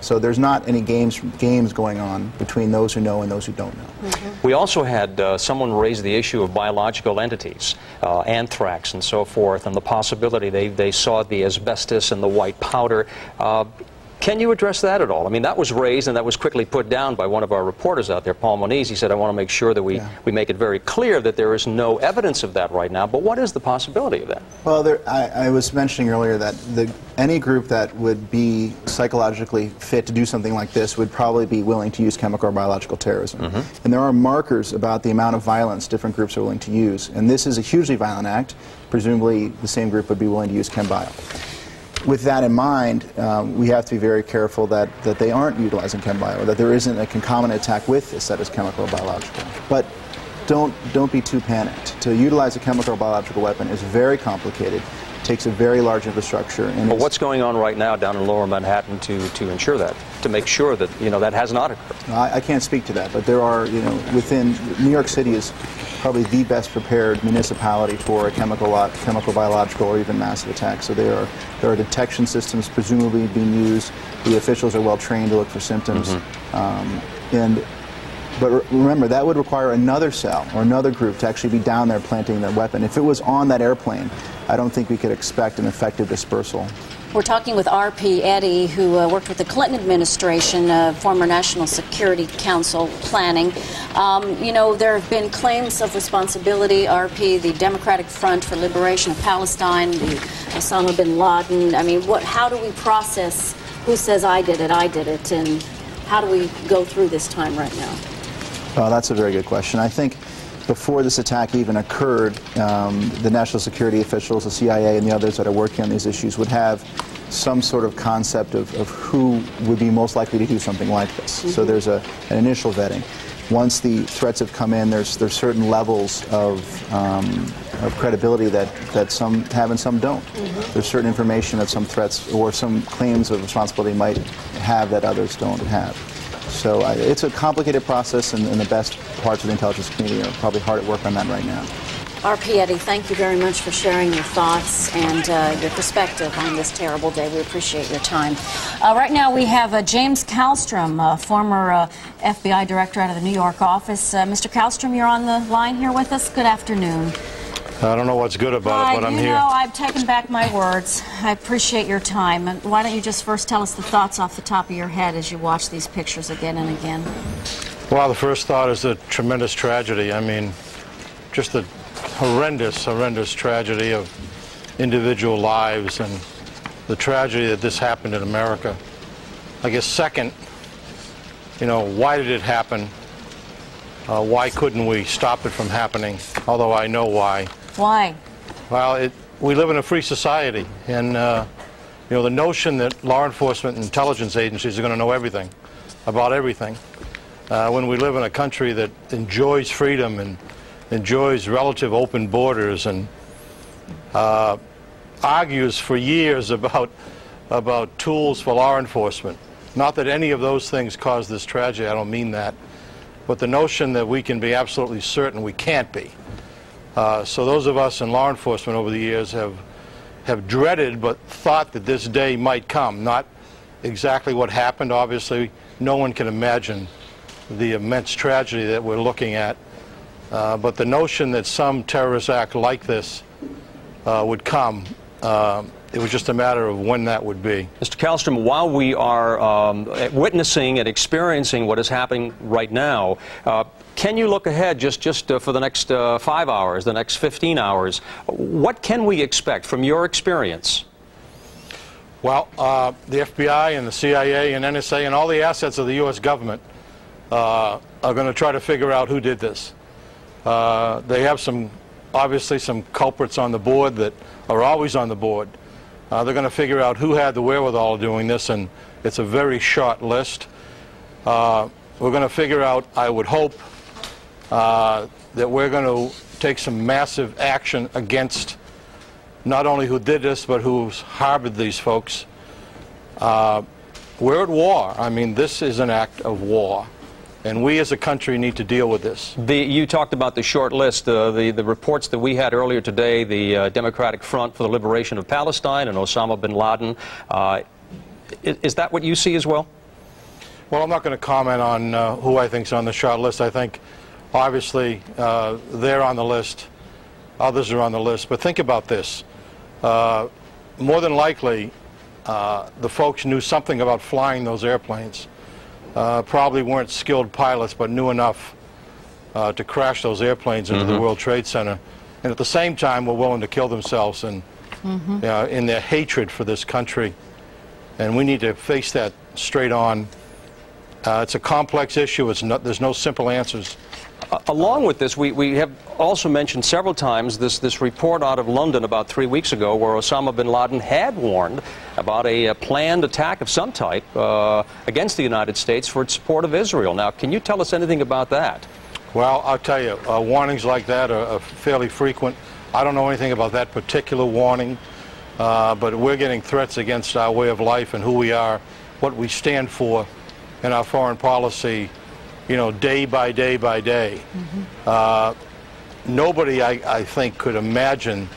So there's not any games going on between those who know and those who don't know. We also had someone raise the issue of biological entities, anthrax and so forth, and the possibility they saw the asbestos and the white powder. Can you address that at all? I mean, that was raised and that was quickly put down by one of our reporters out there, Paul Moniz. He said, I want to make sure that we make it very clear that there is no evidence of that right now. But what is the possibility of that? Well, I was mentioning earlier that any group that would be psychologically fit to do something like this would probably be willing to use chemical or biological terrorism. And there are markers about the amount of violence different groups are willing to use. And this is a hugely violent act. Presumably, the same group would be willing to use chem bio. With that in mind, we have to be very careful that they aren't utilizing chem bio, or that there isn't a concomitant attack with this that is chemical or biological. But don't be too panicked. To utilize a chemical or biological weapon is very complicated. Takes a very large infrastructure. And well, what's going on right now down in Lower Manhattan to ensure that, to make sure that that has not occurred? I can't speak to that, but there are within New York City is probably the best prepared municipality for a chemical, biological, or even massive attack. So there are detection systems presumably being used. The officials are well trained to look for symptoms, But remember, that would require another cell or another group to actually be down there planting the weapon. If it was on that airplane, I don't think we could expect an effective dispersal. We're talking with R.P. Eddy, who worked with the Clinton administration, former National Security Council planning. There have been claims of responsibility. R.P., the Democratic Front for Liberation of Palestine, the Osama bin Laden. I mean, how do we process who says I did it, and how do we go through this time right now? Well, that's a very good question. I think before this attack even occurred, the national security officials, the CIA, and the others that are working on these issues would have some sort of concept of who would be most likely to do something like this. So there's an initial vetting. Once the threats have come in, there's certain levels of credibility that some have and some don't. There's certain information that some threats or some claims of responsibility might have that others don't have. So it's a complicated process, and the best parts of the intelligence community are probably hard at work on that right now. R.P. Eddy, thank you very much for sharing your thoughts and your perspective on this terrible day. We appreciate your time. Right now we have James Kallstrom, former FBI director out of the New York office. Mr. Kallstrom, you're on the line here with us. Good afternoon. I don't know what's good about it, but I'm here. I've taken back my words. I appreciate your time. And why don't you just first tell us the thoughts off the top of your head as you watch these pictures again and again? Well, the first thought is a tremendous tragedy. I mean, just a horrendous, horrendous tragedy of individual lives, and the tragedy that this happened in America. I guess second, why did it happen? Why couldn't we stop it from happening? Although I know why. Why? Well, we live in a free society, and the notion that law enforcement and intelligence agencies are going to know everything about everything, when we live in a country that enjoys freedom and enjoys relative open borders and argues for years about tools for law enforcement. Not that any of those things caused this tragedy, I don't mean that, but the notion that we can be absolutely certain we can't be. So those of us in law enforcement over the years have dreaded but thought that this day might come. Not exactly what happened, obviously. No one can imagine the immense tragedy that we're looking at. But the notion that some terrorist act like this would come, it was just a matter of when that would be. Mr. Kallstrom, while we are witnessing and experiencing what is happening right now, can you look ahead just for the next 5 hours, the next 15 hours? What can we expect from your experience? Well, the FBI and the CIA and NSA and all the assets of the U.S. government are going to try to figure out who did this. They have obviously some culprits on the board that are always on the board. They're going to figure out who had the wherewithal of doing this, and it's a very short list. We're going to figure out, I would hope, that we're going to take some massive action against not only who did this, but who's harbored these folks. We're at war. I mean, this is an act of war. And we as a country need to deal with this. You talked about the short list. The reports that we had earlier today, the Democratic Front for the Liberation of Palestine and Osama bin Laden. Is that what you see as well? Well, I'm not going to comment on who I think's on the shot list. I think, obviously, they're on the list. Others are on the list. But think about this. More than likely, the folks knew something about flying those airplanes. Probably weren't skilled pilots, but knew enough to crash those airplanes into the World Trade Center. And at the same time, were willing to kill themselves in their hatred for this country. And we need to face that straight on. It's a complex issue. There's no simple answers. Along with this, we have also mentioned several times this report out of London about 3 weeks ago where Osama bin Laden had warned about a planned attack of some type against the United States for its support of Israel. Now, can you tell us anything about that? Well, I'll tell you, warnings like that are fairly frequent. I don't know anything about that particular warning, but we're getting threats against our way of life and who we are, what we stand for in our foreign policy, you know, day by day by day. Nobody, I think, could imagine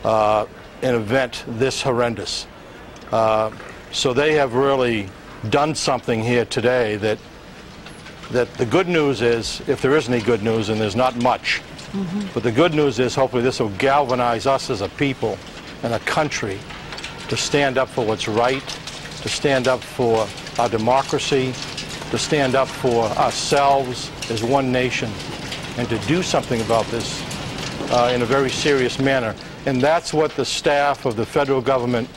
an event this horrendous. So they have really done something here today that the good news is, if there is any good news, and there's not much, but the good news is hopefully this will galvanize us as a people and a country to stand up for what's right, to stand up for our democracy, to stand up for ourselves as one nation, and to do something about this in a very serious manner. And that's what the staff of the federal government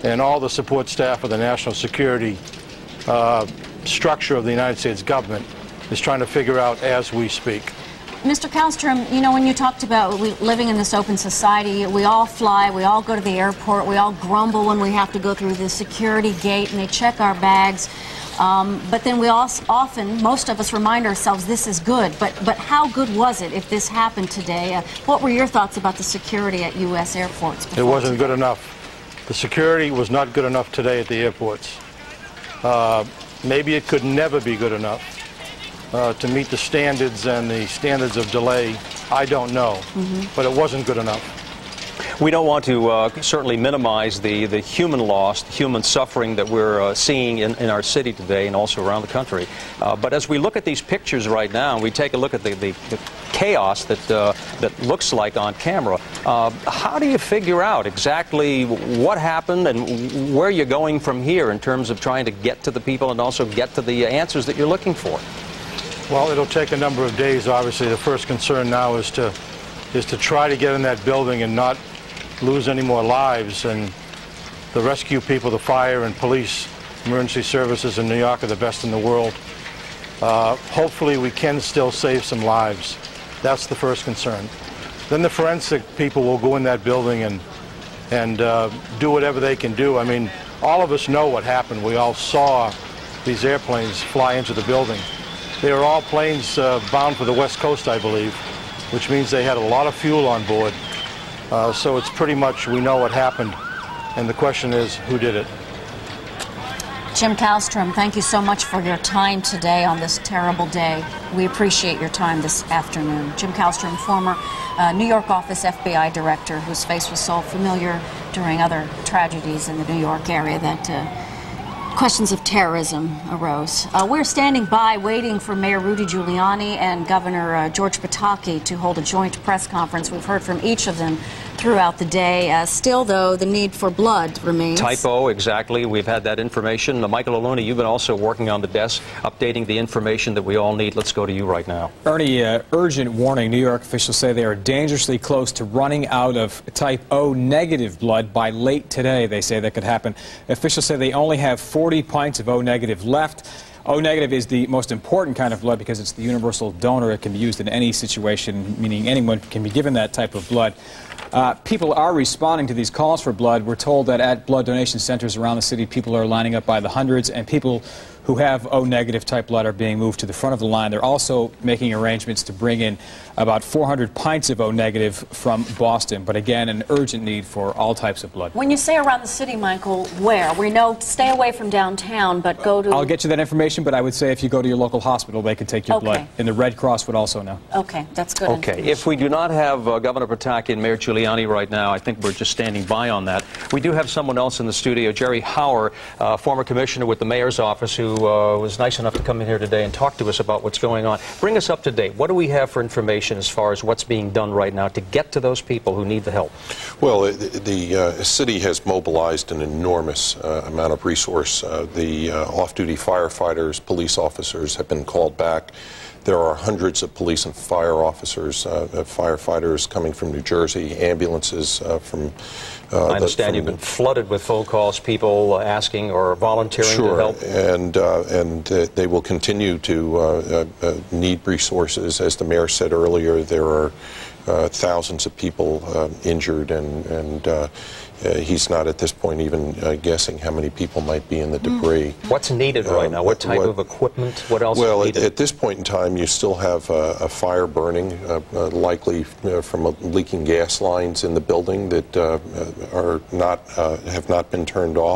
and all the support staff of the national security structure of the United States government is trying to figure out as we speak. Mr. Kallstrom, you know, when you talked about living in this open society, we all fly, we all go to the airport, we all grumble when we have to go through the security gate and they check our bags. But then we often, most of us remind ourselves this is good. But how good was it if this happened today? What were your thoughts about the security at U.S. airports? It wasn't good enough. The security was not good enough today at the airports. Maybe it could never be good enough to meet the standards and the standards of delay. I don't know, but it wasn't good enough. We don't want to certainly minimize the human loss, the human suffering that we're seeing in our city today and also around the country. But as we look at these pictures right now, and we take a look at the chaos that looks like on camera, how do you figure out exactly what happened and where you're going from here in terms of trying to get to the people and also get to the answers that you're looking for? Well, it'll take a number of days. Obviously, the first concern now is to try to get in that building and not lose any more lives. And the rescue people, the fire and police, emergency services in New York are the best in the world. Hopefully we can still save some lives. That's the first concern. Then the forensic people will go in that building and do whatever they can do. I mean, all of us know what happened. We all saw these airplanes fly into the building. They were all planes bound for the West Coast, I believe, which means they had a lot of fuel on board. So it's pretty much, we know what happened, and the question is, who did it? Jim Kallstrom, thank you so much for your time today on this terrible day. We appreciate your time this afternoon. Jim Kallstrom, former New York office FBI director, whose face was so familiar during other tragedies in the New York area that questions of terrorism arose. We're standing by waiting for Mayor Rudy Giuliani and Governor George Pataki to hold a joint press conference. We've heard from each of them throughout the day. Still, though, the need for blood remains. Typo, exactly. We've had that information. Michael Aluna, you've been also working on the desk, updating the information that we all need. Let's go to you right now. Ernie, urgent warning. New York officials say they are dangerously close to running out of type O negative blood by late today. They say that could happen. Officials say they only have 40 pints of O negative left. O negative is the most important kind of blood because it's the universal donor. It can be used in any situation, meaning anyone can be given that type of blood. People are responding to these calls for blood. We're told that at blood donation centers around the city, people are lining up by the hundreds, and people who have O-negative type blood are being moved to the front of the line. They're also making arrangements to bring in about 400 pints of O-negative from Boston, but again, an urgent need for all types of blood. When you say around the city, Michael, where? We know stay away from downtown, but go to... I'll get you that information, but I would say if you go to your local hospital, they can take your Okay. blood. And the Red Cross would also know. Okay, that's good. Okay, if we do not have Governor Pataki and Mayor Giuliani right now, I think we're just standing by on that. We do have someone else in the studio, Jerry Hauer, former commissioner with the mayor's office, who was nice enough to come in here today and talk to us about what's going on. Bring us up to date. What do we have for information as far as what's being done right now to get to those people who need the help? Well, the city has mobilized an enormous amount of resource. The off-duty firefighters, police officers have been called back. There are hundreds of police and fire officers, firefighters coming from New Jersey, ambulances from... I understand you've been flooded with phone calls, people asking or volunteering to help. And they will continue to need resources. As the mayor said earlier, there are thousands of people injured, and he's not at this point even guessing how many people might be in the debris. What's needed right now? What type of equipment? What else is needed? At this point in time, you still have a fire burning, likely from leaking gas lines in the building that have not been turned off.